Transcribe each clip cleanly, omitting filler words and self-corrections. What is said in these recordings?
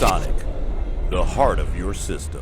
Sonic, the heart of your system.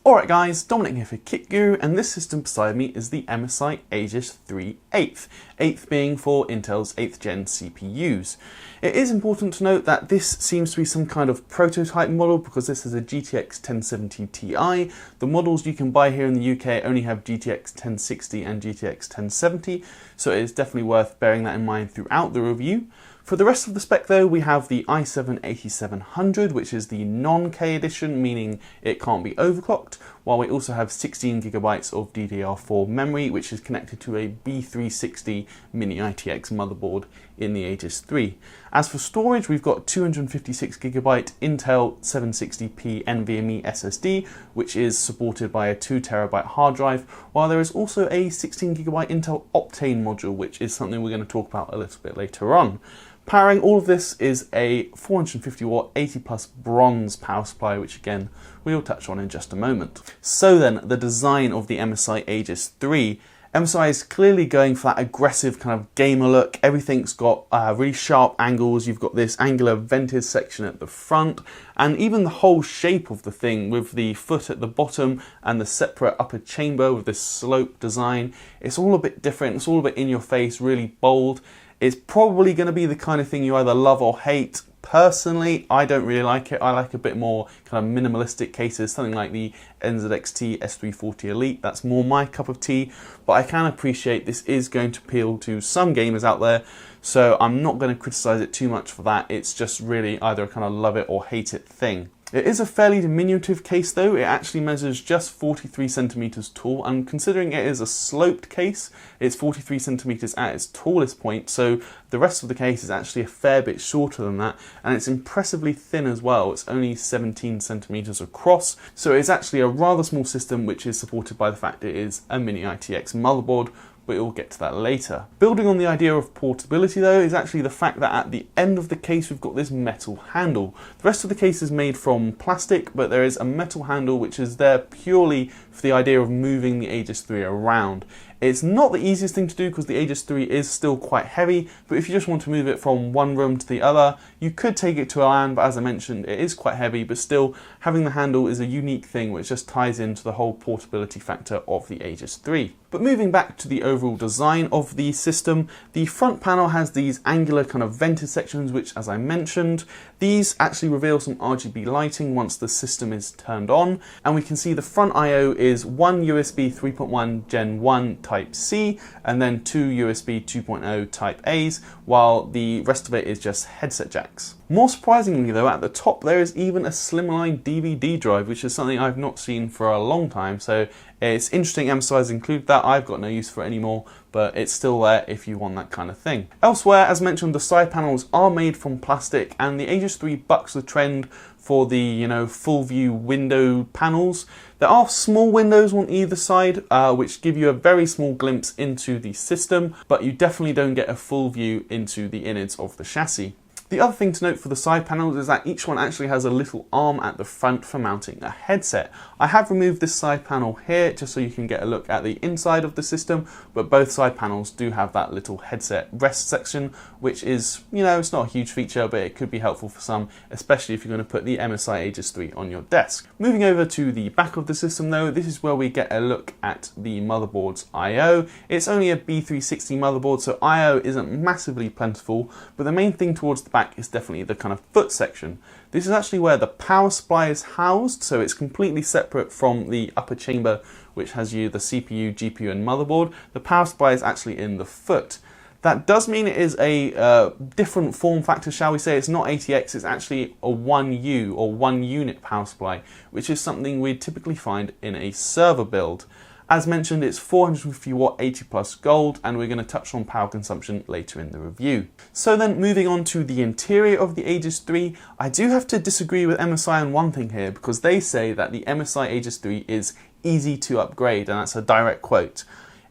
Alright guys, Dominic here for Kit Guru, and this system beside me is the MSI Aegis 3 8th, 8th being for Intel's 8th gen CPUs. It is important to note that this seems to be some kind of prototype model because this is a GTX 1070 Ti. The models you can buy here in the UK only have GTX 1060 and GTX 1070, so it is definitely worth bearing that in mind throughout the review. For the rest of the spec though, we have the i7-8700, which is the non-K edition, meaning it can't be overclocked, while we also have 16GB of DDR4 memory, which is connected to a B360 mini ITX motherboard in the Aegis 3. As for storage, we've got 256GB Intel 760p NVMe SSD, which is supported by a 2TB hard drive, while there is also a 16GB Intel Optane module, which is something we're going to talk about a little bit later on. Powering all of this is a 450W 80 plus bronze power supply, which again we'll touch on in just a moment. So then, the design of the MSI Aegis 3. MSI is clearly going for that aggressive kind of gamer look. Everything's got really sharp angles. You've got this angular vented section at the front, and even the whole shape of the thing with the foot at the bottom and the separate upper chamber with this slope design. It's all a bit different. It's all a bit in your face, really bold. It's probably going to be the kind of thing you either love or hate. Personally, I don't really like it. I like a bit more kind of minimalistic cases, something like the NZXT S340 Elite. That's more my cup of tea, but I can appreciate this is going to appeal to some gamers out there, so I'm not going to criticize it too much for that. It's just really either a kind of love it or hate it thing. It is a fairly diminutive case though. It actually measures just 43 centimeters tall, and considering it is a sloped case, it's 43 centimeters at its tallest point, so the rest of the case is actually a fair bit shorter than that, and it's impressively thin as well. It's only 17 centimeters across, so it's actually a rather small system, which is supported by the fact it is a mini ITX motherboard, but we'll get to that later. Building on the idea of portability though is actually the fact that at the end of the case we've got this metal handle. The rest of the case is made from plastic, but there is a metal handle which is there purely for the idea of moving the Aegis 3 around. It's not the easiest thing to do because the Aegis 3 is still quite heavy, but if you just want to move it from one room to the other, you could take it to a LAN, but as I mentioned, it is quite heavy, but still having the handle is a unique thing which just ties into the whole portability factor of the Aegis 3. But moving back to the overall design of the system, the front panel has these angular kind of vented sections, which as I mentioned, these actually reveal some RGB lighting once the system is turned on, and we can see the front I/O is one USB 3.1 Gen 1 Type-C and then two USB 2.0 Type-A's, while the rest of it is just headset jacks. More surprisingly though, at the top there is even a slimline DVD drive, which is something I've not seen for a long time, so it's interesting MSI has included that. I've got no use for it anymore, but it's still there if you want that kind of thing. Elsewhere, as mentioned, the side panels are made from plastic, and the Aegis 3 bucks the trend for the full view window panels. There are small windows on either side, which give you a very small glimpse into the system, but you definitely don't get a full view into the innards of the chassis. The other thing to note for the side panels is that each one actually has a little arm at the front for mounting a headset. I have removed this side panel here just so you can get a look at the inside of the system, but both side panels do have that little headset rest section, which is, it's not a huge feature, but it could be helpful for some, especially if you're going to put the MSI Aegis 3 on your desk. Moving over to the back of the system though, this is where we get a look at the motherboard's I/O. It's only a B360 motherboard, so I/O isn't massively plentiful, but the main thing towards the back is definitely the kind of foot section. This is actually where the power supply is housed, so it's completely separate from the upper chamber, which has the CPU, GPU and motherboard. The power supply is actually in the foot. That does mean it is a different form factor, shall we say. It's not ATX, it's actually a 1U or 1 unit power supply, which is something we'd typically find in a server build. As mentioned, it's 450W 80 plus gold, and we're going to touch on power consumption later in the review. So then, moving on to the interior of the Aegis 3, I do have to disagree with MSI on one thing here, because they say that the MSI Aegis 3 is easy to upgrade, and that's a direct quote.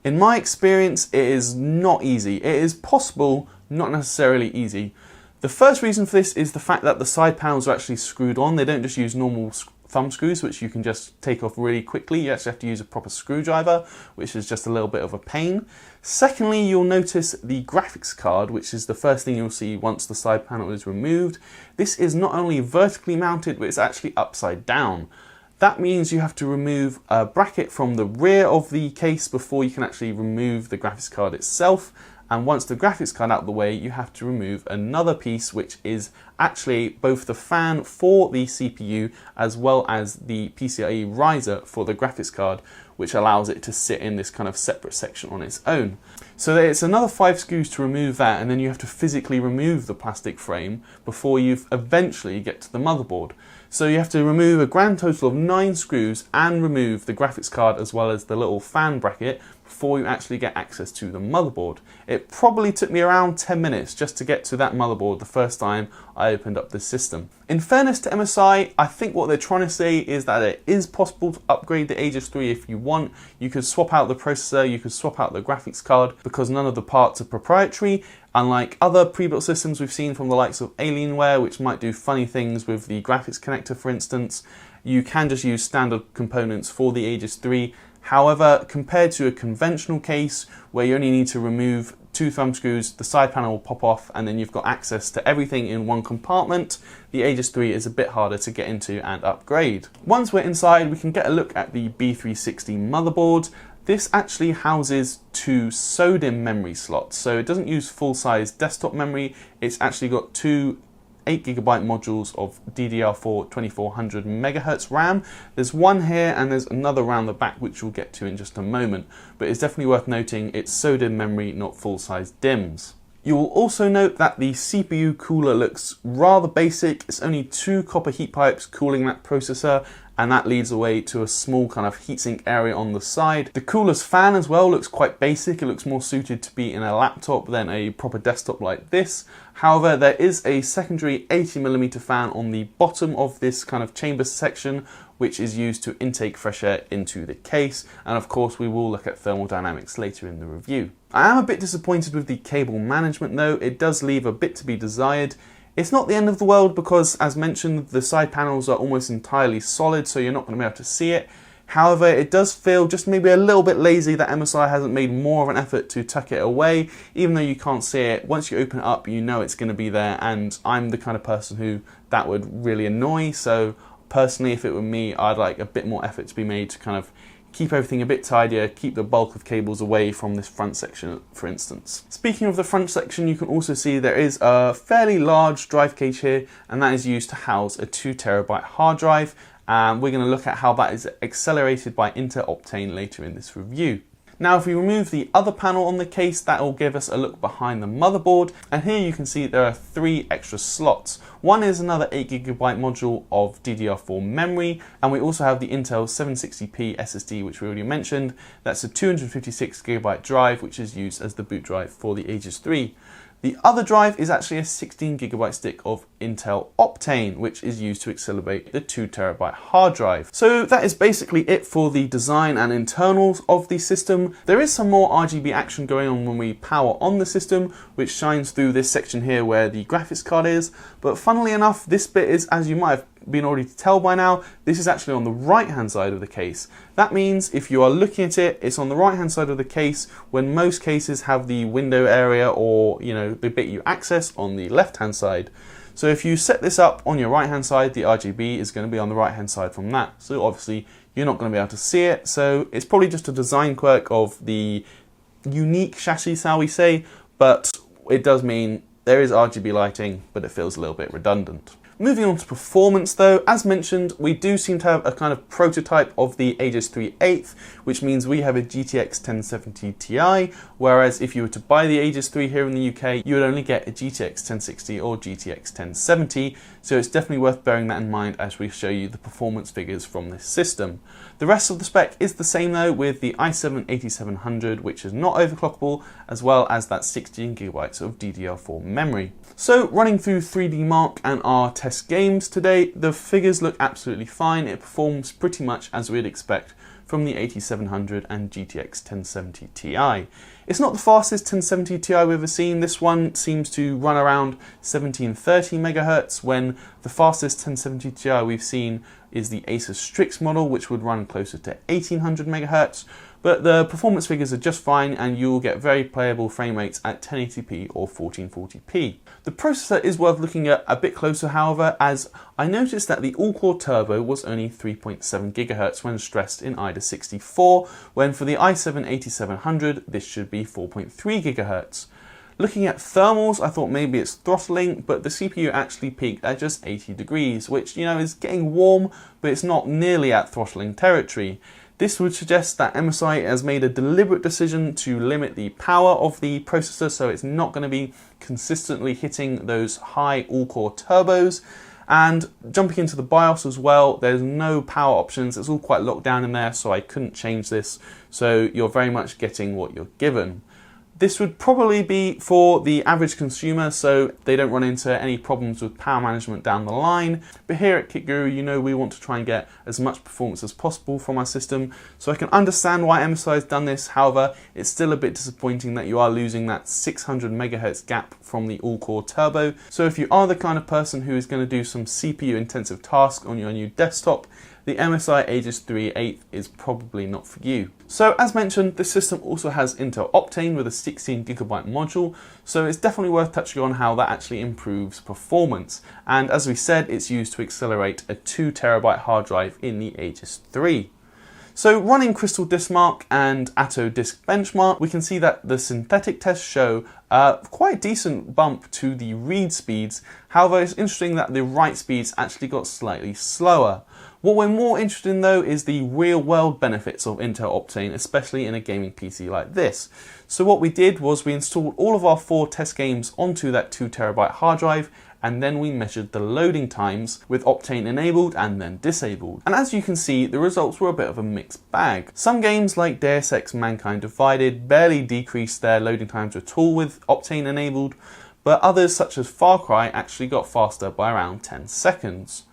In my experience, it is not easy. It is possible, not necessarily easy. The first reason for this is the fact that the side panels are actually screwed on. They don't just use normal thumb screws, which you can just take off really quickly. You actually have to use a proper screwdriver, which is just a little bit of a pain. Secondly, you'll notice the graphics card, which is the first thing you'll see once the side panel is removed. This is not only vertically mounted, but it's actually upside down. That means you have to remove a bracket from the rear of the case before you can actually remove the graphics card itself. And once the graphics card out of the way, you have to remove another piece, which is actually both the fan for the CPU as well as the PCIe riser for the graphics card, which allows it to sit in this kind of separate section on its own. So it's another 5 screws to remove that, and then you have to physically remove the plastic frame before you eventually get to the motherboard. So you have to remove a grand total of 9 screws and remove the graphics card as well as the little fan bracket before you actually get access to the motherboard. It probably took me around 10 minutes just to get to that motherboard the first time I opened up this system. In fairness to MSI, I think what they're trying to say is that it is possible to upgrade the Aegis 3 if you want. You could swap out the processor, you could swap out the graphics card, because none of the parts are proprietary. Unlike other pre-built systems we've seen from the likes of Alienware, which might do funny things with the graphics connector, for instance, you can just use standard components for the Aegis 3. However, compared to a conventional case where you only need to remove 2 thumb screws, the side panel will pop off, and then you've got access to everything in one compartment, the Aegis 3 is a bit harder to get into and upgrade. Once we're inside, we can get a look at the B360 motherboard. This actually houses 2 SODIMM memory slots, so it doesn't use full-size desktop memory. It's actually got 2 8GB modules of DDR4 2400 MHz RAM. There's one here and there's another around the back, which we'll get to in just a moment, but it's definitely worth noting it's SODIMM memory, not full-size DIMMs. You will also note that the CPU cooler looks rather basic. It's only 2 copper heat pipes cooling that processor, and that leads away to a small kind of heatsink area on the side. The cooler's fan as well looks quite basic. It looks more suited to be in a laptop than a proper desktop like this. However, there is a secondary 80mm fan on the bottom of this kind of chamber section, which is used to intake fresh air into the case. And of course, we will look at thermal dynamics later in the review. I am a bit disappointed with the cable management though. It does leave a bit to be desired. It's not the end of the world because, as mentioned, the side panels are almost entirely solid, so you're not going to be able to see it. However, it does feel just maybe a little bit lazy that MSI hasn't made more of an effort to tuck it away. Even though you can't see it, once you open it up, you know it's going to be there, and I'm the kind of person who that would really annoy. So personally, if it were me, I'd like a bit more effort to be made to kind of keep everything a bit tidier, keep the bulk of cables away from this front section, for instance. Speaking of the front section, you can also see there is a fairly large drive cage here, and that is used to house a 2TB hard drive. And we're going to look at how that is accelerated by Intel Optane later in this review. Now, if we remove the other panel on the case, that will give us a look behind the motherboard. And here you can see there are 3 extra slots. One is another 8GB module of DDR4 memory, and we also have the Intel 760p SSD, which we already mentioned. That's a 256GB drive, which is used as the boot drive for the Aegis 3. The other drive is actually a 16GB stick of Intel Optane, which is used to accelerate the 2TB hard drive. So that is basically it for the design and internals of the system. There is some more RGB action going on when we power on the system, which shines through this section here where the graphics card is. But funnily enough, this bit is, as you might have been already to tell by now, this is actually on the right hand side of the case. That means if you are looking at it, it's on the right hand side of the case, when most cases have the window area, or the bit you access, on the left hand side. So if you set this up on your right hand side, the RGB is going to be on the right hand side from that. So obviously you're not going to be able to see it. So it's probably just a design quirk of the unique chassis, shall we say, but it does mean there is RGB lighting, but it feels a little bit redundant. Moving on to performance though, as mentioned, we do seem to have a kind of prototype of the Aegis 3 8th, which means we have a GTX 1070 Ti, whereas if you were to buy the Aegis 3 here in the UK, you would only get a GTX 1060 or GTX 1070, so it's definitely worth bearing that in mind as we show you the performance figures from this system. The rest of the spec is the same though, with the i7-8700, which is not overclockable, as well as that 16GB of DDR4 memory. So running through 3D Mark and our test games today, the figures look absolutely fine. It performs pretty much as we'd expect from the 8700 and GTX 1070 Ti. It's not the fastest 1070 Ti we've ever seen. This one seems to run around 1730 MHz, when the fastest 1070 Ti we've seen is the Asus Strix model, which would run closer to 1800 MHz. But the performance figures are just fine, and you'll get very playable frame rates at 1080p or 1440p. The processor is worth looking at a bit closer, however, as I noticed that the all-core turbo was only 3.7 GHz when stressed in IDA 64, when for the i7-8700 this should be 4.3 GHz. Looking at thermals, I thought maybe it's throttling, but the CPU actually peaked at just 80 degrees, which, you know, is getting warm, but it's not nearly at throttling territory. This would suggest that MSI has made a deliberate decision to limit the power of the processor, so it's not going to be consistently hitting those high all-core turbos. And jumping into the BIOS as well, there's no power options, it's all quite locked down in there, so I couldn't change this, so you're very much getting what you're given. This would probably be for the average consumer, so they don't run into any problems with power management down the line. But here at KitGuru, you know, we want to try and get as much performance as possible from our system, so I can understand why MSI has done this. However, it's still a bit disappointing that you are losing that 600 MHz gap from the all-core turbo. So if you are the kind of person who is going to do some CPU intensive tasks on your new desktop, the MSI Aegis 3/8 is probably not for you. So as mentioned, this system also has Intel Optane with a 16GB module, so it's definitely worth touching on how that actually improves performance. And as we said, it's used to accelerate a 2TB hard drive in the Aegis 3. So running Crystal Disk Mark and Atto Disk Benchmark, we can see that the synthetic tests show a quite decent bump to the read speeds. However, it's interesting that the write speeds actually got slightly slower. What we're more interested in though is the real world benefits of Intel Optane, especially in a gaming PC like this. So what we did was we installed all of our 4 test games onto that 2TB hard drive, and then we measured the loading times with Optane enabled and then disabled. And as you can see, the results were a bit of a mixed bag. Some games like Deus Ex Mankind Divided barely decreased their loading times at all with Optane enabled, but others such as Far Cry actually got faster by around 10 seconds.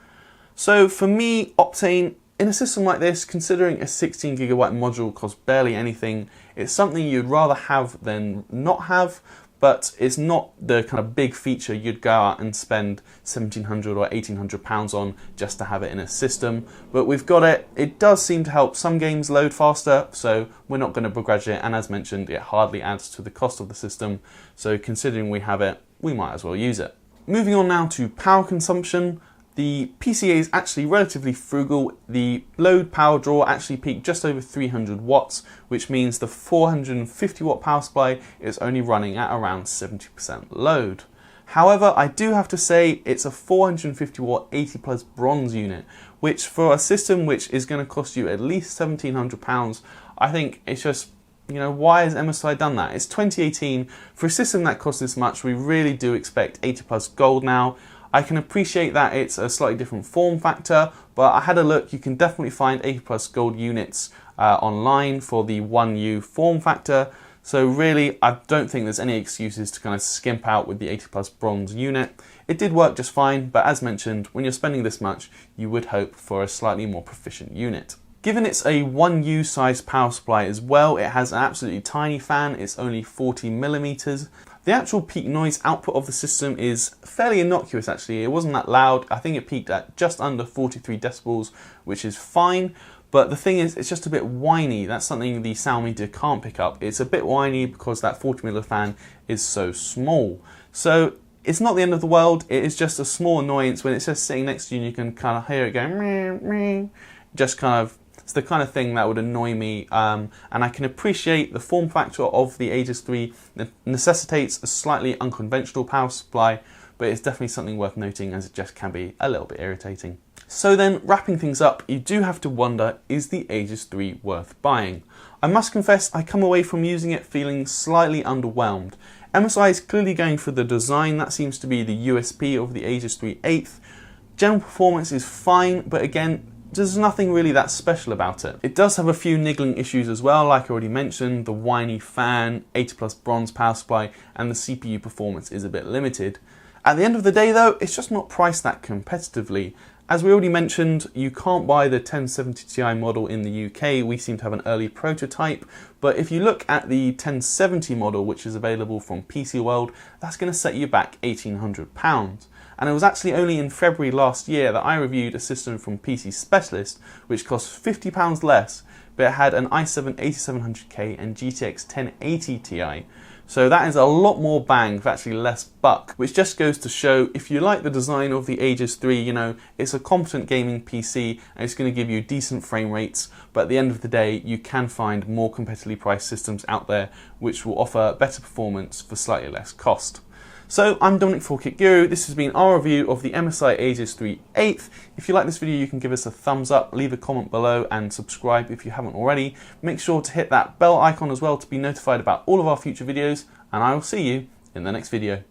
So for me, Optane, in a system like this, considering a 16GB module costs barely anything, it's something you'd rather have than not have, but it's not the kind of big feature you'd go out and spend £1,700 or £1,800 on just to have it in a system. But we've got it. It does seem to help some games load faster, so we're not going to begrudge it, and as mentioned, it hardly adds to the cost of the system, so considering we have it, we might as well use it. Moving on now to power consumption. The PCA is actually relatively frugal. The load power draw actually peaked just over 300 watts, which means the 450 watt power supply is only running at around 70% load. However, I do have to say it's a 450 watt 80 plus bronze unit, which for a system which is going to cost you at least £1,700, I think it's just, you know, why has MSI done that? It's 2018. For a system that costs this much, we really do expect 80 plus gold now. I can appreciate that it's a slightly different form factor, but I had a look, you can definitely find 80 plus gold units online for the 1U form factor. So really, I don't think there's any excuses to kind of skimp out with the 80 plus bronze unit. It did work just fine, but as mentioned, when you're spending this much, you would hope for a slightly more proficient unit. Given it's a 1U size power supply as well, it has an absolutely tiny fan, it's only 40mm. The actual peak noise output of the system is fairly innocuous actually, it wasn't that loud. I think it peaked at just under 43 decibels, which is fine. But the thing is, it's just a bit whiny. That's something the sound meter can't pick up. It's a bit whiny because that 40mm fan is so small. So it's not the end of the world, it is just a small annoyance when it's just sitting next to you and you can kind of hear it going meh, meh. Just kind of, it's the kind of thing that would annoy me, and I can appreciate the form factor of the Aegis 3 that necessitates a slightly unconventional power supply, but it's definitely something worth noting as it just can be a little bit irritating. So then, wrapping things up, you do have to wonder, is the Aegis 3 worth buying? I must confess, I come away from using it feeling slightly underwhelmed. MSI is clearly going for the design, that seems to be the USP of the Aegis 3/8. General performance is fine, but again, there's nothing really that special about it. It does have a few niggling issues as well, like I already mentioned, the whiny fan, 80 plus bronze power supply, and the CPU performance is a bit limited. At the end of the day though, it's just not priced that competitively, As we already mentioned, you can't buy the 1070 Ti model in the UK. We seem to have an early prototype, but if you look at the 1070 model, which is available from PC World, that's going to set you back £1,800. And it was actually only in February last year that I reviewed a system from PC Specialist, which cost £50 less, but it had an i7-8700K and GTX 1080 Ti. So that is a lot more bang for actually less buck, which just goes to show if you like the design of the Aegis 3, you know, it's a competent gaming PC and it's going to give you decent frame rates, but at the end of the day, you can find more competitively priced systems out there which will offer better performance for slightly less cost. So I'm Dominic for Kit Guru. This has been our review of the MSI Aegis 3/8. If you like this video, you can give us a thumbs up, leave a comment below and subscribe if you haven't already. Make sure to hit that bell icon as well to be notified about all of our future videos, and I will see you in the next video.